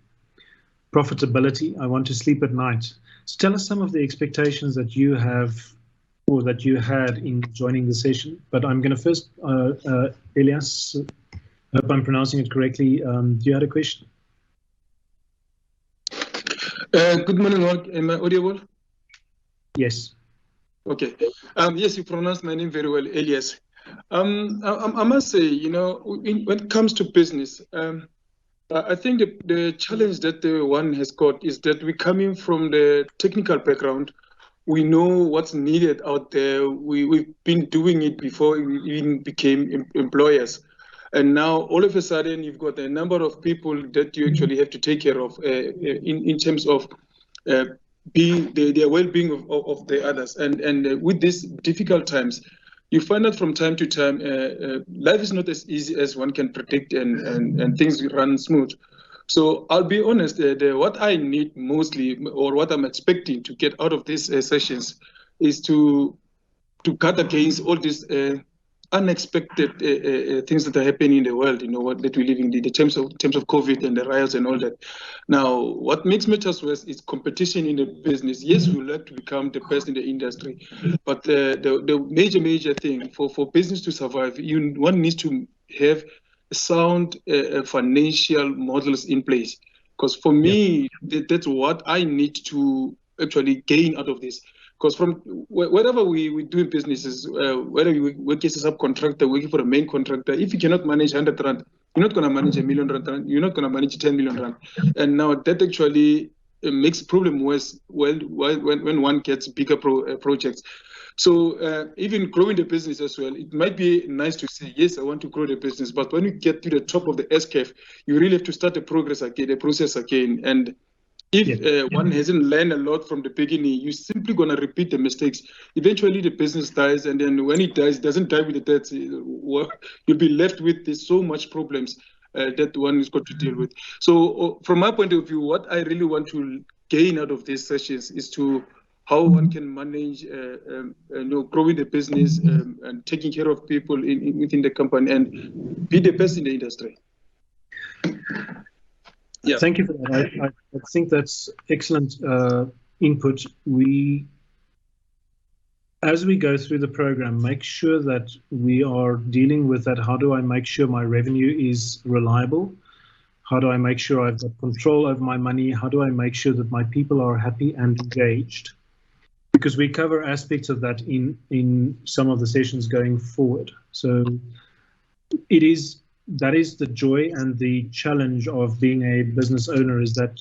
profitability, I want to sleep at night. So tell us some of the expectations that you have or that you had in joining the session. But I'm going to first, Elias, I hope I'm pronouncing it correctly. Do you have a question? Good morning, all. Am I audible? Yes. Okay. Yes, you pronounced my name very well, Elias. I must say, when it comes to business, I think the challenge that one has got is that we're coming from the technical background. We know what's needed out there. We've been doing it before we even became employers. And now, all of a sudden, you've got a number of people that you actually have to take care of in terms of their well-being of the others. And with these difficult times, you find out from time to time, life is not as easy as one can predict, and things run smooth. So I'll be honest, what I need mostly, or what I'm expecting to get out of these sessions, is to cut against all these unexpected things that are happening in the world, that we live in, the terms of COVID and the riots and all that. Now, what makes matters worse is competition in the business. Yes, we would like to become the best in the industry, but the major thing for business to survive, one needs to have sound financial models in place. Because for me, that's what I need to actually gain out of this. Because from whatever we do in businesses, whether we work as a subcontractor, working for a main contractor, if you cannot manage 100 rand, you're not going to manage R1 million, you're not going to manage 10 million rand. And now that actually makes problem worse when one gets bigger projects. So even growing the business as well, it might be nice to say, yes, I want to grow the business. But when you get to the top of the S-curve, you really have to start the process again. And if one hasn't learned a lot from the beginning, you're simply going to repeat the mistakes. Eventually, the business dies, and then when it dies, it doesn't die with the death. You'll be left with so much problems that one is got to deal with. So from my point of view, what I really want to gain out of these sessions is to how one can manage growing the business and taking care of people within the company and be the best in the industry. Yeah. Thank you for that. I think that's excellent input. As we go through the program, make sure that we are dealing with that. How do I make sure my revenue is reliable? How do I make sure I've got control over my money? How do I make sure that my people are happy and engaged? Because we cover aspects of that in some of the sessions going forward. So that is the joy and the challenge of being a business owner, is that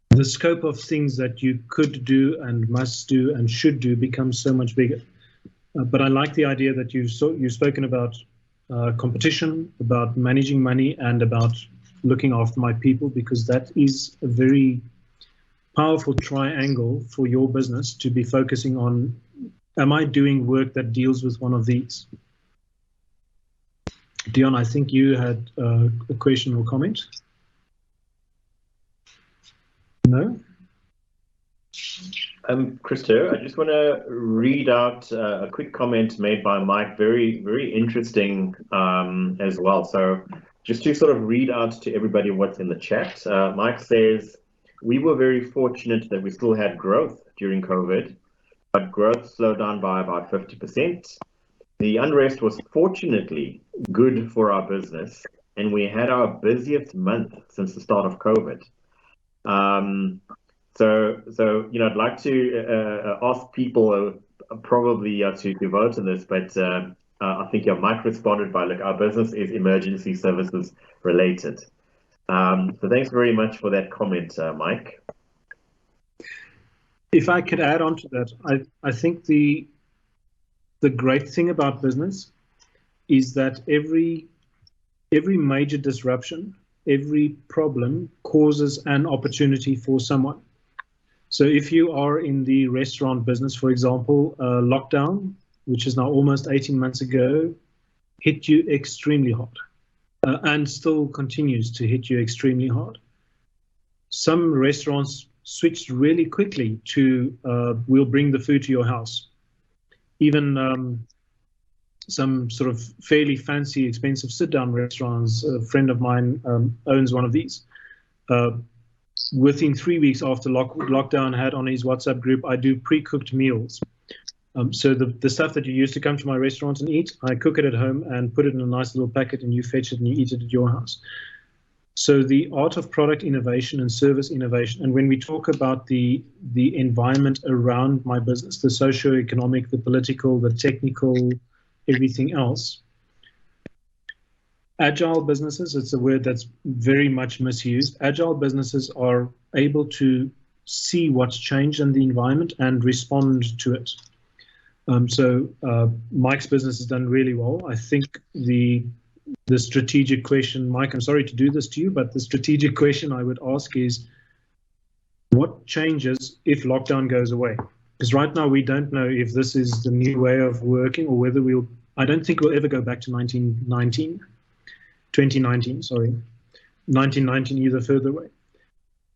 the scope of things that you could do and must do and should do becomes so much bigger. But I like the idea that you've spoken about competition, about managing money, and about looking after my people, because that is a very powerful triangle for your business to be focusing on. Am I doing work that deals with one of these? Dion, I think you had a question or comment. No? Christo, I just want to read out a quick comment made by Mike, very, very interesting as well. So just to sort of read out to everybody what's in the chat, Mike says, we were very fortunate that we still had growth during COVID, but growth slowed down by about 50%. The unrest was fortunately good for our business, and we had our busiest month since the start of COVID. So I'd like to ask people probably to vote on this, but I think Mike responded by, look, our business is emergency services related. So thanks very much for that comment, Mike. If I could add on to that, I think the great thing about business is that every major disruption, every problem causes an opportunity for someone. So if you are in the restaurant business, for example, lockdown, which is now almost 18 months ago, hit you extremely hard and still continues to hit you extremely hard. Some restaurants switched really quickly to we'll bring the food to your house. Even some sort of fairly fancy, expensive sit-down restaurants, a friend of mine owns one of these. Within 3 weeks after lockdown, had on his WhatsApp group, I do pre-cooked meals. So the stuff that you used to come to my restaurant and eat, I cook it at home and put it in a nice little packet, and you fetch it and you eat it at your house. So the art of product innovation and service innovation, and when we talk about the environment around my business, the socio-economic, the political, the technical, everything else, agile businesses, it's a word that's very much misused. Agile businesses are able to see what's changed in the environment and respond to it. So Mike's business has done really well. I think the strategic question, Mike, I'm sorry to do this to you, but the strategic question I would ask is, what changes if lockdown goes away? Because right now we don't know if this is the new way of working or whether I don't think we'll ever go back to 2019, sorry, 1919 either further away.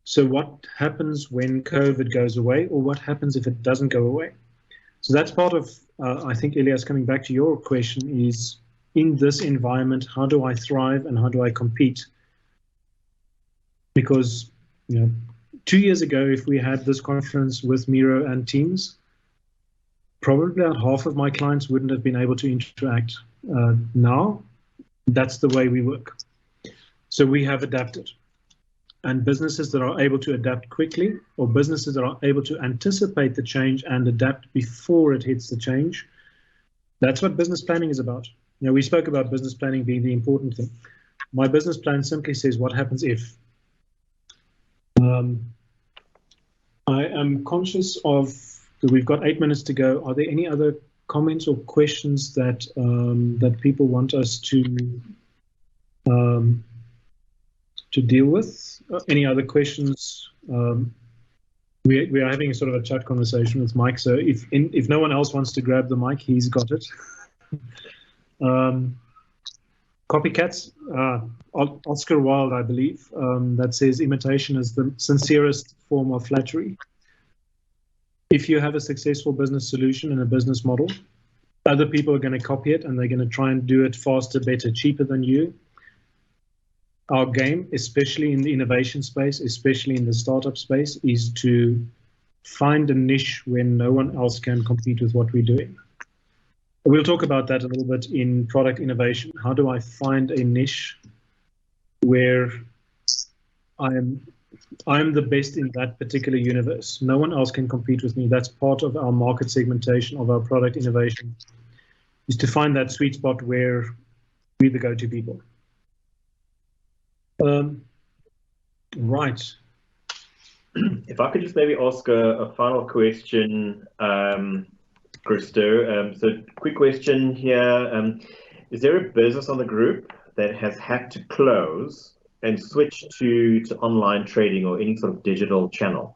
So what happens when COVID goes away, or what happens if it doesn't go away? So that's part of, I think, Elias, coming back to your question is, in this environment, how do I thrive and how do I compete? Because, 2 years ago, if we had this conference with Miro and Teams, probably about half of my clients wouldn't have been able to interact. Now, that's the way we work. So we have adapted. And businesses that are able to adapt quickly, or businesses that are able to anticipate the change and adapt before it hits the change, that's what business planning is about. We spoke about business planning being the important thing. My business plan simply says, what happens if? I am conscious of that we've got 8 minutes to go. Are there any other comments or questions that that people want us to deal with? Any other questions? We are having a sort of a chat conversation with Mike, so if no one else wants to grab the mic, he's got it. Copycats, Oscar Wilde, I believe, that says imitation is the sincerest form of flattery. If you have a successful business solution and a business model, other people are going to copy it and they're going to try and do it faster, better, cheaper than you. Our game, especially in the innovation space, especially in the startup space, is to find a niche where no one else can compete with what we're doing. We'll talk about that a little bit in product innovation. How do I find a niche where I'm the best in that particular universe? No one else can compete with me. That's part of our market segmentation of our product innovation, is to find that sweet spot where we're the go-to people. Right. If I could just maybe ask a final question, Christo. So quick question here. Is there a business on the group that has had to close and switch to online trading or any sort of digital channel?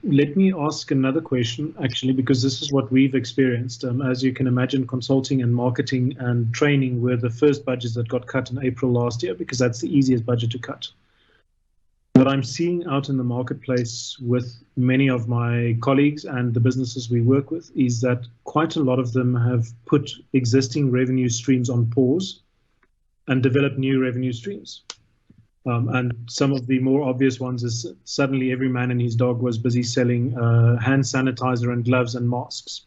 Let me ask another question, actually, because this is what we've experienced. As you can imagine, consulting and marketing and training were the first budgets that got cut in April last year, because that's the easiest budget to cut. What I'm seeing out in the marketplace with many of my colleagues and the businesses we work with is that quite a lot of them have put existing revenue streams on pause and developed new revenue streams. And some of the more obvious ones is suddenly every man and his dog was busy selling hand sanitizer and gloves and masks.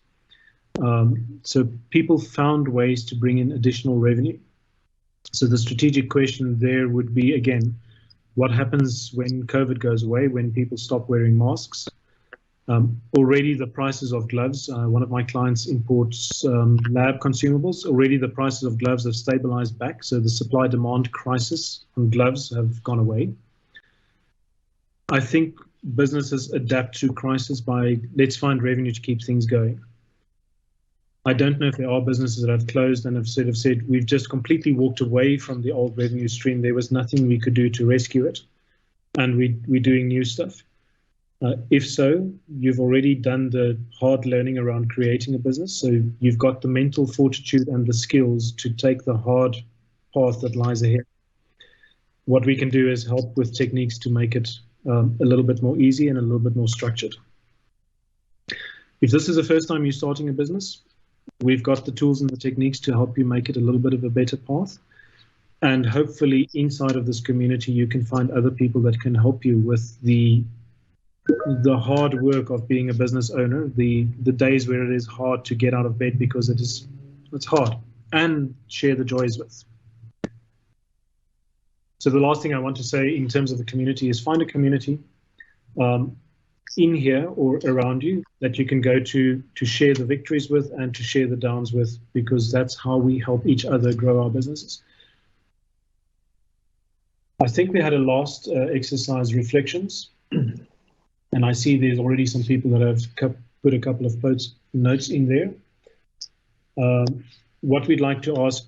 So people found ways to bring in additional revenue. So the strategic question there would be, again, what happens when COVID goes away, when people stop wearing masks? Already the prices of gloves, one of my clients imports lab consumables. Already the prices of gloves have stabilized back, so the supply-demand crisis on gloves have gone away. I think businesses adapt to crisis by, let's find revenue to keep things going. I don't know if there are businesses that have closed and have sort of said, we've just completely walked away from the old revenue stream. There was nothing we could do to rescue it, and we're doing new stuff. If so, you've already done the hard learning around creating a business, so you've got the mental fortitude and the skills to take the hard path that lies ahead. What we can do is help with techniques to make it a little bit more easy and a little bit more structured. If this is the first time you're starting a business, we've got the tools and the techniques to help you make it a little bit of a better path. And hopefully inside of this community, you can find other people that can help you with the hard work of being a business owner, the days where it is hard to get out of bed because it's hard, and share the joys with. So the last thing I want to say in terms of the community is find a community in here or around you that you can go to share the victories with and to share the downs with, because that's how we help each other grow our businesses. I think we had a last exercise, reflections. And I see there's already some people that have put a couple of notes in there. What we'd like to ask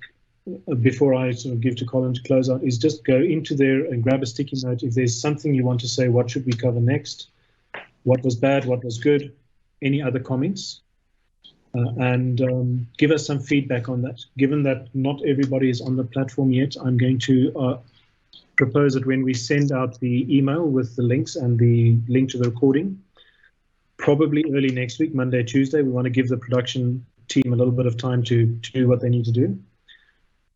before I sort of give to Collin to close out is just go into there and grab a sticky note. If there's something you want to say, what should we cover next? What was bad? What was good? Any other comments? And give us some feedback on that. Given that not everybody is on the platform yet, I'm going to propose that when we send out the email with the links and the link to the recording, probably early next week, Monday, Tuesday, we want to give the production team a little bit of time to do what they need to do.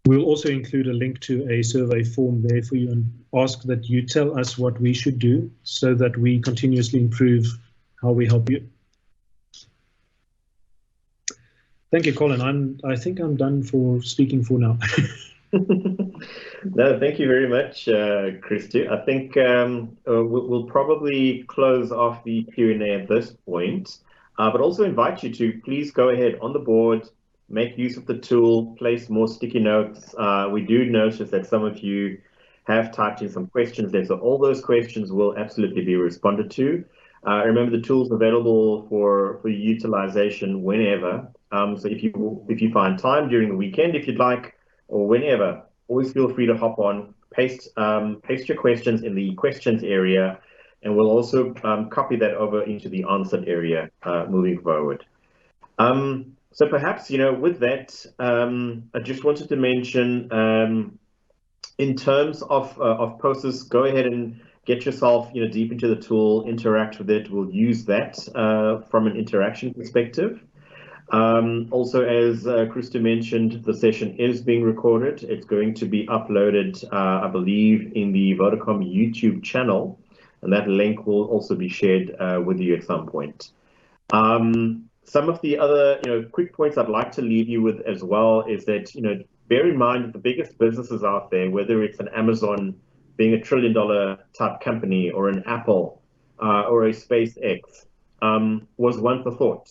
We'll also include a link to a survey form there for you and ask that you tell us what we should do so that we continuously improve how we help you. Thank you, Collin. I think I'm done for speaking for now. No, thank you very much, Christo. I think we'll probably close off the Q&A at this point, but also invite you to please go ahead on the board, make use of the tool, place more sticky notes. We do notice that some of you have typed in some questions there, so all those questions will absolutely be responded to. Remember, the tool's available for utilization whenever. So if you find time during the weekend, if you'd like, or whenever, always feel free to hop on, paste your questions in the questions area, and we'll also copy that over into the answered area moving forward. So perhaps, with that, I just wanted to mention, in terms of process, go ahead and get yourself, deep into the tool, interact with it. We'll use that from an interaction perspective. Also, as Christo mentioned, the session is being recorded. It's going to be uploaded, I believe, in the Vodacom YouTube channel, and that link will also be shared with you at some point. Some of the other, quick points I'd like to leave you with as well is that, bear in mind that the biggest businesses out there, whether it's an Amazon being a $1 trillion type company, or an Apple, or a SpaceX, was once a thought.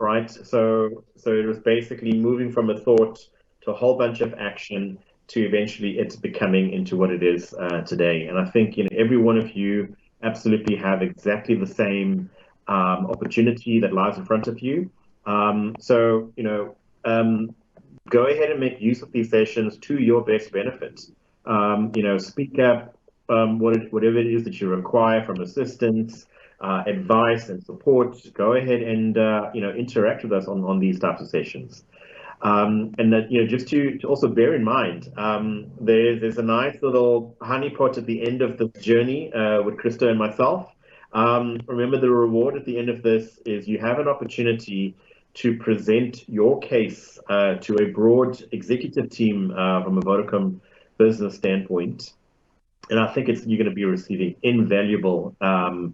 Right, so it was basically moving from a thought to a whole bunch of action to eventually it's becoming into what it is today. And I think every one of you absolutely have exactly the same opportunity that lies in front of you. So go ahead and make use of these sessions to your best benefit. Speak up, whatever it is that you require from assistance, advice and support. Go ahead and interact with us on these types of sessions. And that just to also bear in mind, there's a nice little honeypot at the end of the journey with Christo and myself. Remember, the reward at the end of this is you have an opportunity to present your case to a broad executive team from a Vodacom business standpoint. And I think you're going to be receiving invaluable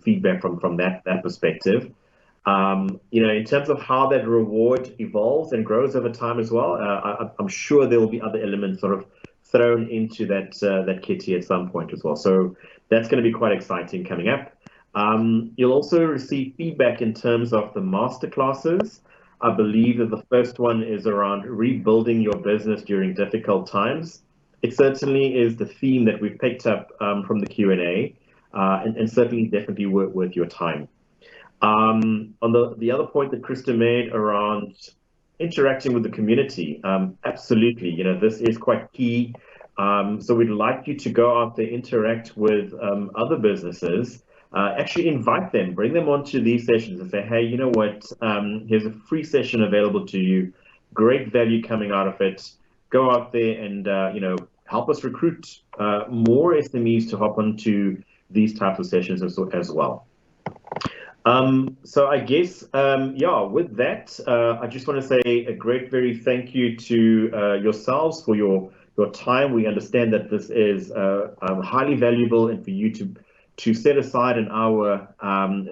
feedback from that perspective. In terms of how that reward evolves and grows over time as well, I'm sure there will be other elements sort of thrown into that kitty at some point as well. So that's going to be quite exciting coming up. You'll also receive feedback in terms of the masterclasses. I believe that the first one is around rebuilding your business during difficult times. It certainly is the theme that we've picked up from the Q&A, and certainly definitely worth your time. On the other point that Christo made around interacting with the community, absolutely, this is quite key. So we'd like you to go out there, interact with other businesses, actually invite them, bring them onto these sessions and say, hey, you know what, here's a free session available to you, great value coming out of it. Go out there and, help us recruit more SMEs to hop onto these types of sessions as well. So I guess, with that, I just want to say a very thank you to yourselves for your time. We understand that this is highly valuable, and for you to set aside an hour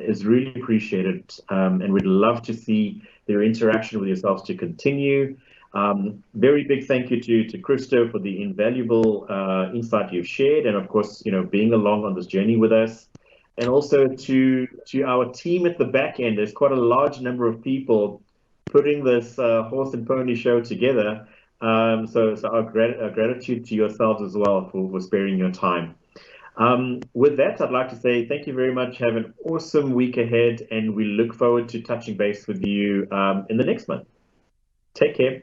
is really appreciated, and we'd love to see their interaction with yourselves to continue. Very big thank you to Christo for the invaluable insight you've shared, and of course, being along on this journey with us. And also to our team at the back end. There's quite a large number of people putting this horse and pony show together. So our gratitude to yourselves as well for sparing your time. With that, I'd like to say thank you very much. Have an awesome week ahead, and we look forward to touching base with you in the next month. Take care.